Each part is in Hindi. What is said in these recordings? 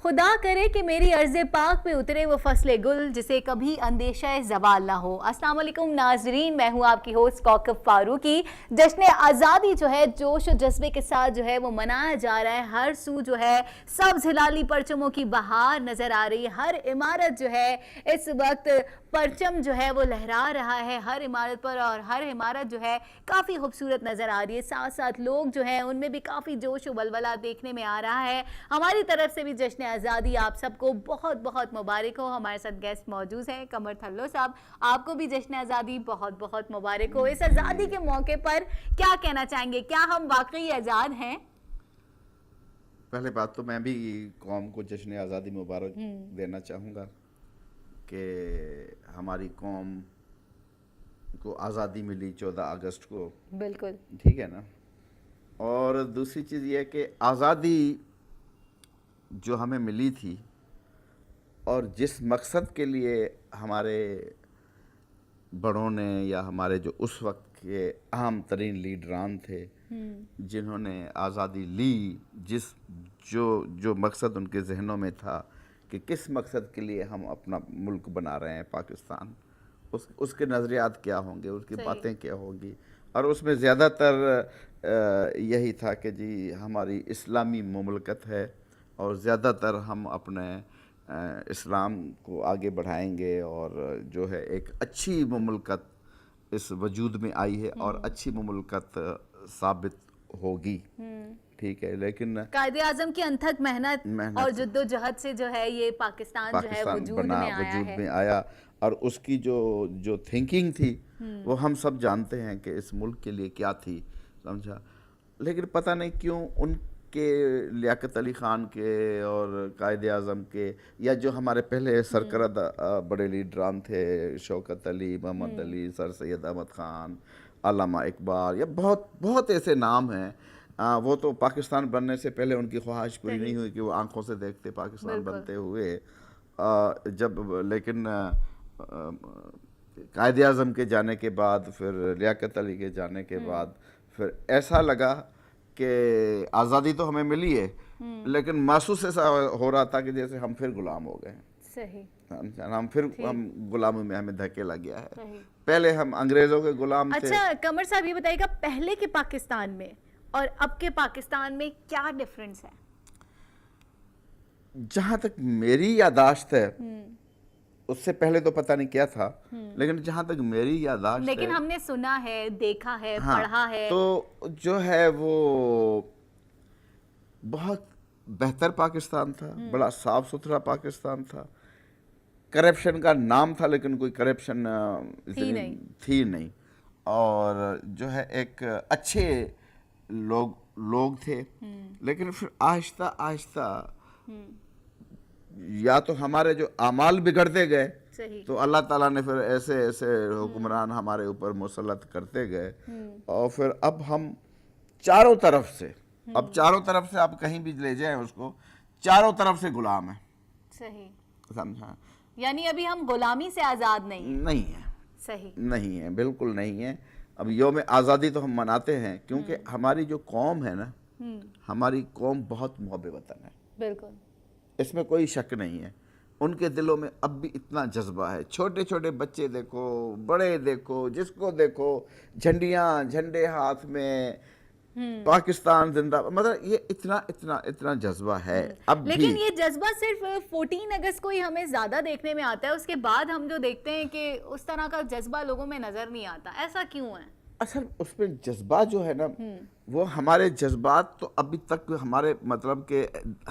खुदा करे कि मेरी अर्ज़े पाक पे उतरे वो फसले गुल जिसे कभी अंदेशा ज़वाल ना हो। अस्सलाम वालेकुम नाजरीन, मैं हूँ आपकी होस्ट कौकब फारूकी। जश्न आज़ादी जो है जोश और जज्बे के साथ जो है वो मनाया जा रहा है। हर सू जो है सब्ज़ हिलाली परचमों की बहार नज़र आ रही है। हर इमारत जो है इस वक्त परचम जो है वो लहरा रहा है हर इमारत पर, और हर इमारत जो है काफ़ी खूबसूरत नज़र आ रही है। साथ साथ लोग जो हैं उनमें भी काफ़ी जोश और बलबला देखने में आ रहा है। हमारी तरफ से भी जश्न आज़ादी आप सबको बहुत बहुत मुबारक हो। हमारे साथ गेस्ट मौजूद हैं कमर थल्लो साहब, आपको भी जश्न आज़ादी बहुत बहुत मुबारक हो। इस आज़ादी के मौके पर क्या कहना चाहेंगे, क्या हम वाकई आज़ाद हैं? पहले बात तो मैं भी कौम को जश्न आज़ादी मुबारक देना चाहूँगा कि हमारी कौम को आज़ादी मिली 14 अगस्त को। बिल्कुल ठीक है ना। और दूसरी चीज़ ये है कि आज़ादी जो हमें मिली थी और जिस मकसद के लिए हमारे बड़ों ने या हमारे जो उस वक्त के अहम तरीन लीडरान थे जिन्होंने आज़ादी ली, जो मकसद उनके जहनों में था कि किस मकसद के लिए हम अपना मुल्क बना रहे हैं पाकिस्तान, उसके नज़रियात क्या होंगे, उसकी बातें क्या होंगी। और उसमें ज़्यादातर यही था कि जी हमारी इस्लामी मुमलकत है और ज़्यादातर हम अपने इस्लाम को आगे बढ़ाएंगे और जो है एक अच्छी मुमलकत इस वजूद में आई है और अच्छी मुमलकत साबित होगी। ठीक है, लेकिन कायदे आजम की अनथक मेहनत और जद्दोजहद से जो है ये पाकिस्तान जो है वजूद में आया और उसकी जो थिंकिंग थी वो हम सब जानते हैं कि इस मुल्क के लिए क्या थी, समझा। लेकिन पता नहीं क्यों उनके लियाकत अली ख़ान के और कायदे आज़म के या जो हमारे पहले सरकर्दा बड़े लीडरान थे, शौकत अली, मोहम्मद अली, सर सैयद अहमद ख़ान, अल्लामा इकबाल, या बहुत बहुत ऐसे नाम हैं। वो तो पाकिस्तान बनने से पहले उनकी ख्वाहिश पूरी नहीं हुई कि वो आंखों से देखते पाकिस्तान बनते हुए लेकिन कायदे आज़म के जाने के बाद, फिर लियाकत अली के जाने के बाद, फिर ऐसा लगा कि आज़ादी तो हमें मिली है लेकिन महसूस ऐसा हो रहा था कि जैसे हम फिर गुलाम हो गए। सही, हम गुलामी में हमें धकेला गया है। पहले हम अंग्रेज़ों के गुलाम थे। अच्छा कमर साहब, ये बताइएगा पहले के पाकिस्तान में और अब के पाकिस्तान में क्या डिफरेंस है? जहाँ तक मेरी यादाश्त है, उससे पहले तो पता नहीं क्या था, लेकिन जहाँ तक मेरी यादाश्त लेकिन है, हमने सुना है, देखा है, हाँ, पढ़ा है, तो जो है वो बहुत बेहतर पाकिस्तान था, बड़ा साफ सुथरा पाकिस्तान था। करप्शन का नाम था लेकिन कोई करप्शन थी नहीं। और जो है एक अच्छे लोग थे। लेकिन फिर आहिस्ता आहिस्ता या तो हमारे जो अमाल बिगड़ते गए, तो अल्लाह ताला ने फिर ऐसे ऐसे हुक्मरान हमारे ऊपर मुसल्लत करते गए और फिर अब हम चारों तरफ से आप कहीं भी ले जाएं उसको, चारों तरफ से गुलाम है। सही, समझा। यानी अभी हम गुलामी से आज़ाद नहीं है। सही नहीं है, बिल्कुल नहीं है। अब यौम आज़ादी तो हम मनाते हैं क्योंकि हमारी जो कौम है ना, हमारी कौम बहुत मुहब्बे वतन है, बिल्कुल, इसमें कोई शक नहीं है। उनके दिलों में अब भी इतना जज्बा है। छोटे छोटे बच्चे देखो, बड़े देखो, जिसको देखो झंडे हाथ में, पाकिस्तान जिंदा, मतलब ये इतना जज्बा है अब लेकिन भी। ये जज्बा सिर्फ 14 अगस्त को ही हमें ज्यादा देखने में आता है, उसके बाद हम जो देखते हैं कि उस तरह का जज्बा लोगों में नजर नहीं आता। ऐसा क्यों है? असल उसमें जज्बा जो है ना, वो हमारे जज्बात तो अभी तक हमारे मतलब के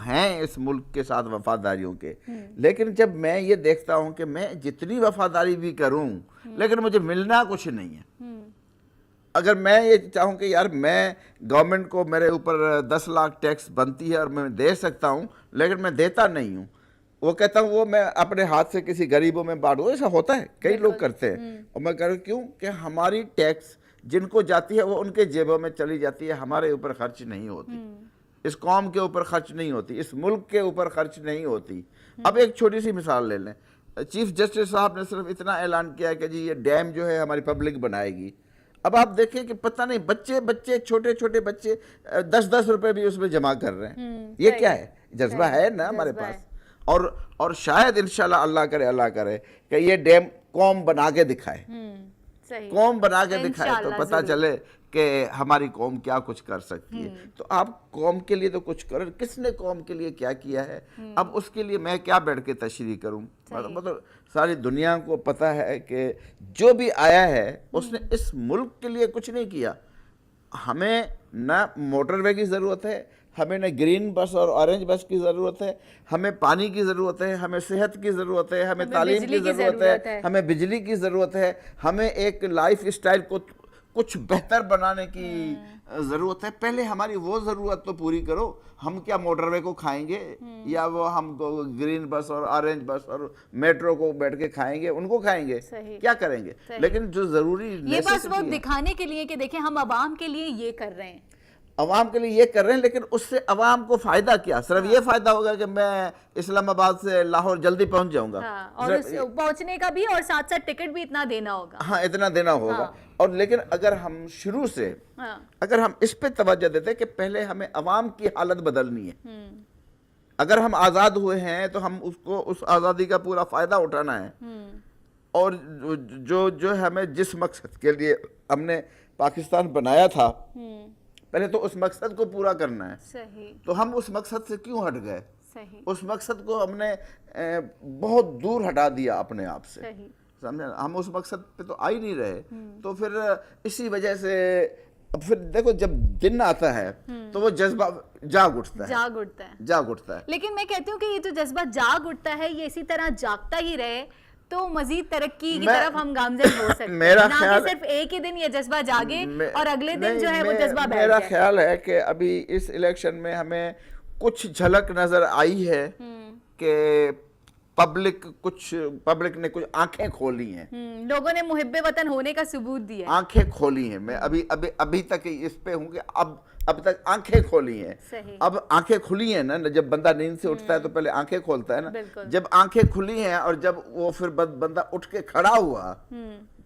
हैं इस मुल्क के साथ वफादारियों के। लेकिन जब मैं ये देखता हूँ कि मैं जितनी वफादारी भी करूँ लेकिन मुझे मिलना कुछ नहीं है। अगर मैं ये चाहूँ कि यार मैं गवर्नमेंट को मेरे ऊपर 10 लाख टैक्स बनती है और मैं दे सकता हूँ लेकिन मैं देता नहीं हूँ, वो कहता हूँ वो मैं अपने हाथ से किसी गरीबों में बांटूँ। ऐसा होता है, कई लोग करते हैं। और मैं कह रहा हूँ क्यों कि हमारी टैक्स जिनको जाती है वो उनके जेबों में चली जाती है, हमारे ऊपर खर्च नहीं होती, इस कौम के ऊपर खर्च नहीं होती, इस मुल्क के ऊपर खर्च नहीं होती। अब एक छोटी सी मिसाल ले लें, चीफ जस्टिस साहब ने सिर्फ इतना ऐलान किया कि जी ये डैम जो है हमारी पब्लिक बनाएगी। अब आप देखें कि पता नहीं बच्चे छोटे छोटे बच्चे 10-10 रुपए भी उसमें जमा कर रहे हैं। ये क्या है? जज्बा सही, है ना हमारे जज्बा पास। और शायद इंशाल्लाह अल्लाह करे कि ये डैम कौम बना के दिखाए, सही, कौम बना के दिखाए तो इंशाल्लाह पता जरूर। चले कि हमारी कौम क्या कुछ कर सकती है। तो आप कौम के लिए तो कुछ करो, किसने कौम के लिए क्या किया है, अब उसके लिए मैं क्या बैठ के तशरीह करूं। मतलब सारी दुनिया को पता है कि जो भी आया है उसने इस मुल्क के लिए कुछ नहीं किया। हमें ना मोटरवे की ज़रूरत है, हमें ना ग्रीन बस और ऑरेंज बस की ज़रूरत है, हमें पानी की ज़रूरत है, हमें सेहत की ज़रूरत है, हमें तालीम बिजली की की ज़रूरत ज़रूरत है, है। हमें बिजली की ज़रूरत है, हमें एक लाइफ स्टाइल को कुछ बेहतर बनाने की ज़रूरत है। पहले हमारी वो ज़रूरत तो पूरी करो। हम क्या मोटरवे को खाएंगे या वो हम ग्रीन बस और ऑरेंज बस और मेट्रो को बैठ के खाएंगे, उनको खाएंगे, सही। क्या करेंगे। सही। लेकिन जो ज़रूरी ये बस वो necessity है, दिखाने के लिए कि देखें हम अवाम के लिए ये कर रहे हैं। अवाम के लिए ये कर रहे हैं, लेकिन उससे अवाम को फायदा क्या। सिर्फ ये फायदा होगा कि मैं इस्लामाबाद से लाहौर जल्दी पहुंच जाऊंगा। हाँ, और उस पहुंचने का भी और साथ साथ टिकट भी इतना देना होगा। हाँ, इतना देना होगा। हाँ। और लेकिन अगर हम शुरू से हाँ। अगर हम इस पे तवज्जो देते कि पहले हमें अवाम की हालत बदलनी है, अगर हम आज़ाद हुए हैं तो हम उसको उस आज़ादी का पूरा फायदा उठाना है। और जो हमें जिस मकसद के लिए हमने पाकिस्तान बनाया था, पहले तो उस मकसद को पूरा करना है। सही। तो हम उस मकसद से क्यों हट गए। सही। उस मकसद को हमने बहुत दूर हटा दिया अपने आप से। सही। समझे, हम उस मकसद पे तो आ ही नहीं रहे। तो फिर इसी वजह से अब फिर देखो जब दिन आता है तो वो जज्बा जाग उठता है। जाग उठता है। लेकिन मैं कहती हूँ कि ये जो जज्बा जाग उठता है ये इसी तरह जागता ही रहे तो मजीद तरक्की की तरफ हम गामजन हो सकते हैं। मेरा ना ख्याल कि सिर्फ एक ही दिन ये जज्बा जागे और अगले दिन जो है वो जज्बा बैठ मेरा जाए। ख्याल है कि अभी इस इलेक्शन में हमें कुछ झलक नजर आई है कि पब्लिक ने कुछ आंखें खोली हैं। लोगों ने मुहिब्बे वतन होने का सबूत दिया है। आंखें खोली हैं। मैं अभी तक इस पे हूँ कि अब तक आंखें खोली हैं। सही। अब आंखें खुली हैं ना, जब बंदा नींद से उठता है तो पहले आंखें खोलता है ना। बिल्कुल। जब आंखें खुली हैं और जब वो फिर बंदा उठ के खड़ा हुआ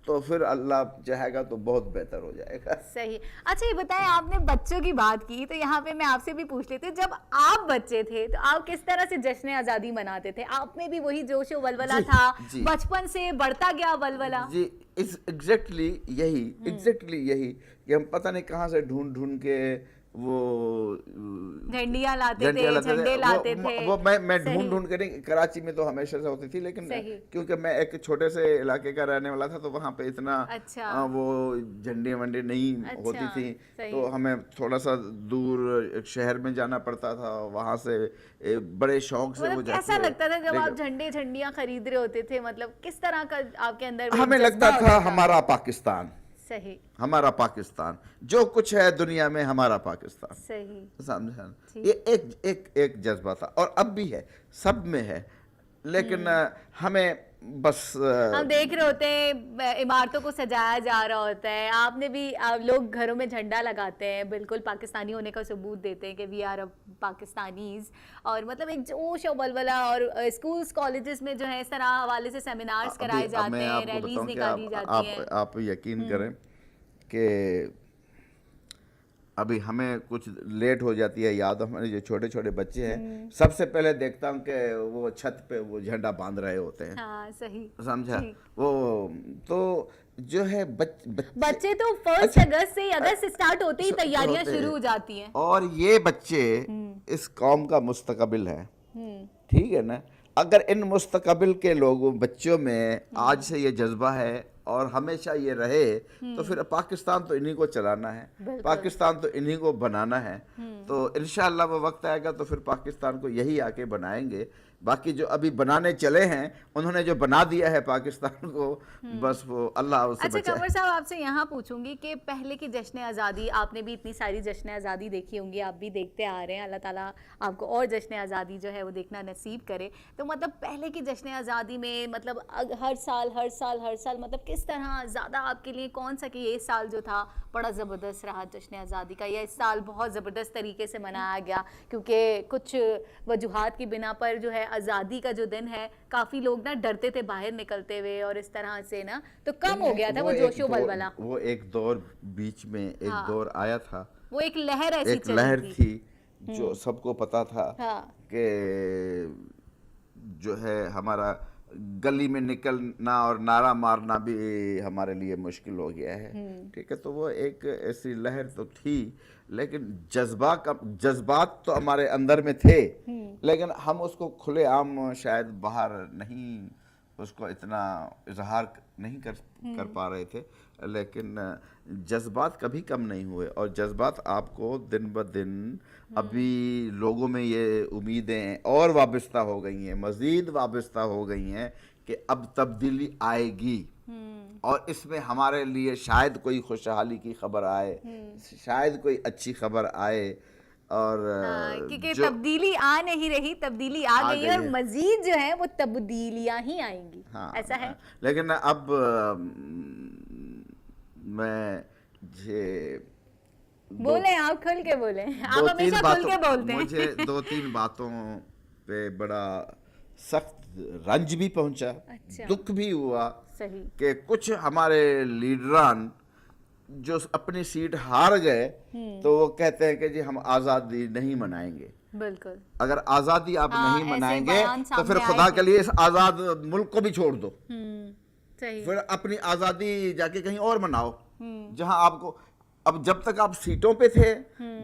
तो फिर अल्लाह चाहेगा तो बहुत बेहतर हो जाएगा। सही। अच्छा ये बताएं, आपने बच्चों की बात की तो यहाँ पे मैं आपसे भी पूछ लेती हूँ, जब आप बच्चे थे तो आप किस तरह से जश्न आज़ादी मनाते थे? आप में भी वही जोश व वलवला था? बचपन से बढ़ता गया वलवला? जी, एग्जैक्टली यही कि हम पता नहीं कहाँ से ढूंढ के वो झंडियाँ लाते थे, झंडे लाते थे। वो मैं ढूंढ के नहीं, कराची में तो हमेशा से होती थी, लेकिन क्योंकि मैं एक छोटे से इलाके का रहने वाला था तो वहाँ पे इतना वो झंडे वंडे नहीं होती थी। तो हमें थोड़ा सा दूर एक शहर में जाना पड़ता था, वहाँ से बड़े शौक से वो कैसा लगता था जब आप झंडियाँ खरीद रहे होते थे? मतलब किस तरह का आपके अंदर? हमें लगता था हमारा पाकिस्तान। सही। हमारा पाकिस्तान जो कुछ है दुनिया में, हमारा पाकिस्तान। सही। समझा? ये एक जज्बा था और अब भी है, सब में है। लेकिन हमें बस हम देख रहे होते हैं इमारतों को सजाया जा रहा होता है। आपने भी लोग घरों में झंडा लगाते हैं, बिल्कुल पाकिस्तानी होने का सबूत देते हैं कि वी आर पाकिस्तानीज। और मतलब एक जोश और बलबला, और स्कूल्स कॉलेजेस में जो है इस तरह हवाले से सेमिनार्स कराए जाते हैं, रैलीज निकाली जाती हैं। आप यकीन करें कि अभी हमें कुछ लेट हो जाती है याद, हमारे जो छोटे छोटे बच्चे हैं सबसे पहले देखता हूँ कि वो छत पे वो झंडा बांध रहे होते हैं। हाँ, सही। समझा? वो तो जो है बच्चे तो 1 अगस्त से, अगस्त स्टार्ट होते ही तैयारियां शुरू हो जाती हैं। और ये बच्चे इस कौम का मुस्तकबिल है, ठीक है ना। अगर इन मुस्तकबिल के लोगों बच्चों में आज से ये जज्बा है और हमेशा ये रहे तो फिर पाकिस्तान तो इन्हीं को चलाना है, पाकिस्तान तो इन्हीं को बनाना है। तो इंशाअल्लाह वो वक्त आएगा तो फिर पाकिस्तान को यही आके बनाएंगे। बाकी जो अभी बनाने चले हैं उन्होंने जो बना दिया है पाकिस्तान को, बस वो अल्लाह उससे बचाए। अच्छा कंवर साहब, आपसे यहाँ पूछूंगी कि पहले की जश्न आज़ादी, आपने भी इतनी सारी जश्न आज़ादी देखी होंगी, आप भी देखते आ रहे हैं, अल्लाह ताला आपको और जश्न आज़ादी जो है वो देखना नसीब करे। तो मतलब पहले की जश्न आज़ादी में मतलब हर साल मतलब किस तरह ज़्यादा आपके लिए कौन सा कि ये साल जो था बड़ा ज़बरदस्त रहा जश्न आज़ादी का, या इस साल बहुत ज़बरदस्त तरीके से मनाया गया क्योंकि कुछ वजूहात की बिना पर जो है आज़ादी का जो दिन है काफ़ी लोग ना डरते थे बाहर निकलते हुए, और इस तरह से ना तो कम हो गया था वो जोशो बलबला। वो एक दौर बीच में एक दौर आया था, वो एक लहर ऐसी एक लहर थी जो सबको पता था कि जो है हमारा गली में निकलना और नारा मारना भी हमारे लिए मुश्किल हो गया है। ठीक है, तो वो एक ऐसी लहर तो थी, लेकिन जज्बात तो हमारे अंदर में थे, लेकिन हम उसको खुलेआम शायद बाहर नहीं उसको इतना इजहार नहीं कर पा रहे थे। लेकिन जज्बात कभी कम नहीं हुए, और जज्बात आपको दिन ब दिन अभी लोगों में ये उम्मीदें और वाबस्ता हो गई हैं, मज़ीद वाबस्ता हो गई हैं कि अब तब्दीली आएगी, और इसमें हमारे लिए शायद कोई खुशहाली की खबर आए, शायद कोई अच्छी खबर आए। और क्योंकि तब्दीली आ नहीं रही, तब्दीली आ गई है, और मजीद जो है वो तब्दीलियां ही आएंगी। हाँ, ऐसा है। लेकिन अब मैं बोले, आप खुल के बोले, आप हमेशा खुल के बोलते हैं। मुझे 2-3 बातों पे बड़ा सख्त रंज भी पहुंचा, अच्छा। दुख भी हुआ। सही। कि कुछ हमारे लीडरान जो अपनी सीट हार गए, तो वो कहते हैं कि जी हम आज़ादी नहीं मनाएंगे। बिल्कुल। अगर आज़ादी आप नहीं ऐसे मनाएंगे बयान तो फिर सामने खुदा आए के लिए इस आज़ाद मुल्क को भी छोड़ दो, सही। फिर अपनी आज़ादी जाके कहीं और मनाओ जहां आपको, अब जब तक आप सीटों पे थे,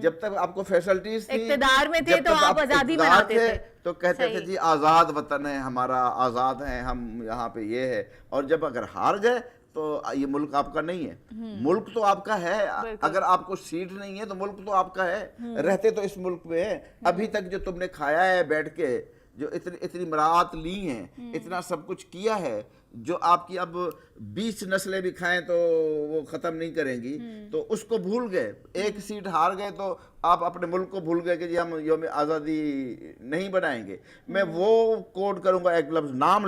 जब तक आपको फैसिलिटीज थी, इक़्तिदार में थे, जब तो तक आप आज़ादी इक़्तिदार मनाते थे। तो कहते थे सही। जी आज़ाद वतन है हमारा, आज़ाद हैं हम, यहाँ पे ये है। और जब अगर हार गए तो ये मुल्क आपका नहीं है। मुल्क तो आपका है, अगर आपको सीट नहीं है तो मुल्क तो आपका है, रहते तो इस मुल्क में है। अभी तक जो तुमने खाया है बैठ के, जो इतनी इतनी मराहत ली हैं, इतना सब कुछ किया है, जो आपकी अब 20 नस्लें भी खाएं तो वो ख़त्म नहीं करेंगी, तो उसको भूल गए। एक सीट हार गए तो आप अपने मुल्क को भूल गए कि जी हम यौम आज़ादी नहीं बनाएंगे। मैं वो कोड करूँगा, एक लफ्ज़ नाम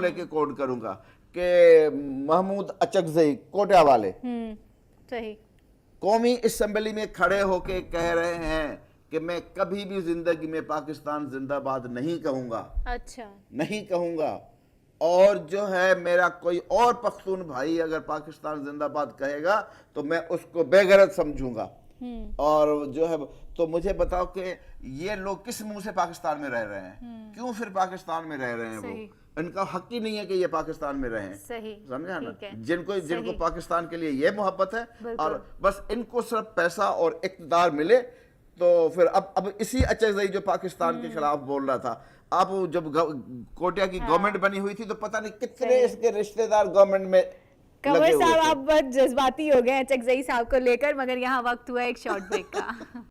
लेके कोड करूँगा कि महमूद अचकज़ई कोटा वाले सही। कौमी असेंबली में खड़े होके कह रहे हैं कि मैं कभी भी जिंदगी में पाकिस्तान जिंदाबाद नहीं कहूँगा। अच्छा। नहीं कहूँगा, और जो है मेरा कोई और पख्तून भाई अगर पाकिस्तान जिंदाबाद कहेगा तो मैं उसको बेगैरत समझूंगा। और जो है, तो मुझे बताओ कि ये लोग किस मुंह से पाकिस्तान में रह रहे हैं, क्यों फिर पाकिस्तान में रह रहे हैं? वो इनका हक ही नहीं है कि ये पाकिस्तान में रहें। सही। समझा ना? जिनको पाकिस्तान के लिए ये मोहब्बत है, और बस इनको सिर्फ पैसा और इक़्तिदार मिले, तो फिर अब इसी अचकज़ई जो पाकिस्तान के खिलाफ बोल रहा था, अब जब कोटिया की गवर्नमेंट बनी हुई थी तो पता नहीं कितने इसके रिश्तेदार गवर्नमेंट में कंवर लगे हुए साहब थे। आप बहुत जज्बाती हो गए अचकज़ई साहब को लेकर, मगर यहाँ वक्त हुआ एक शॉर्ट ब्रेक का।